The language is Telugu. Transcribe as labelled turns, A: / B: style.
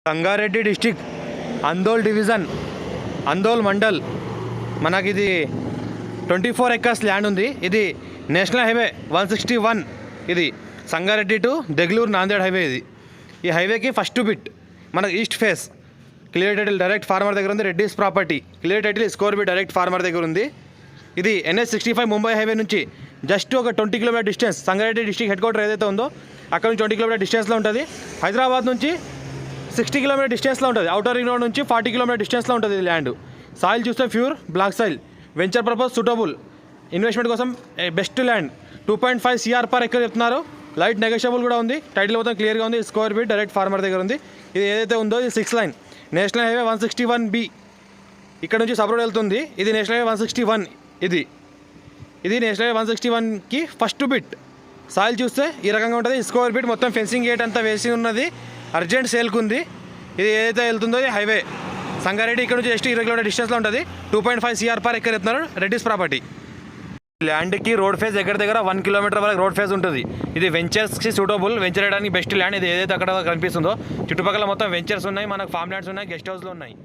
A: సంగారెడ్డి డిస్టిక్ అందోల్ డివిజన్ అందోల్ మండల్ మనకి ఇది 24 ఎకర్స్ ల్యాండ్ ఉంది. ఇది నేషనల్ హైవే 161. ఇది సంగారెడ్డి టు దెగ్లూరు నాందేడ్ హైవే. ఇది ఈ హైవేకి ఫస్ట్ బిట్ మనకు east face clear title direct farmer దగ్గర ఉంది. Reddy's property clear title score bit direct farmer దగ్గర ఉంది. ఇది NH65 ముంబై హైవే నుంచి జస్ట్ ఒక 20 kilometre distance. Sangareddy district headquarter ఏదైతే ఉందో అక్కడ నుంచి 20 కిలోమీటర్ డిస్టెన్స్లో ఉంటుంది. హైదరాబాద్ నుంచి 60 కిలోమీటర్ డిస్టెన్స్లో ఉంటుంది. అవుటర్ రింగ్ రోడ్ నుంచి 40 కిలోమీటర్ డిస్టెన్స్లో ఉంటుంది ఇది ల్యాండ్. సాయిల్ చూస్తే pure black soil, venture purpose suitable, investment కోసం best land. 2.5 CR per acre చెప్తున్నారు. లైట్ నెగోషియబుల్ కూడా ఉంది. టైటిల్ మొత్తం క్లియర్గా ఉంది. స్క్వేర్ ఫీట్ డైరెక్ట్ ఫార్మర్ దగ్గర ఉంది. ఇది ఏదైతే ఉందో ఇది 6 లైన్ నేషనల్ హైవే 161B ఇక్కడ నుంచి సబ్ రోడ్ వెళ్తుంది. ఇది నేషనల్ హైవే 161. ఇది నేషనల్ హైవే 161కి ఫస్ట్ బిట్. సాయిల్ చూస్తే ఈ రకంగా ఉంటుంది. స్క్వేర్ ఫీట్ మొత్తం ఫెన్సింగ్ గేట్ అంతా వేసి ఉన్నది. అర్జెంట్ సేల్కు ఉంది. ఇది ఏదైతే వెళ్తుందో ఈ హైవే సంగారెడ్డి ఇక్కడ నుంచి జస్ట్ 20 కిలోమీటర్ డిస్టెన్స్లో ఉంటుంది. 2.5 CR పర్ ఎకర్ ఎత్తున్నారు. రెడ్డిస్ ప్రాపర్టీ. ల్యాండ్కి రోడ్ ఫేజ్ దగ్గర 1 కిలోమీటర్ వరకు రోడ్ ఫేజ్ ఉంటుంది. ఇది వెంచర్స్కి సూటబుల్, వెంచర్ చేయడానికి బెస్ట్ ల్యాండ్. ఇది ఏదైతే అక్కడ కనిపిస్తుందో చుట్టుపక్కల మొత్తం వెంచర్స్ ఉన్నాయి, మనకు ఫామ్ ల్యాండ్స్ ఉన్నాయి, గెస్ట్ హౌస్లు ఉన్నాయి.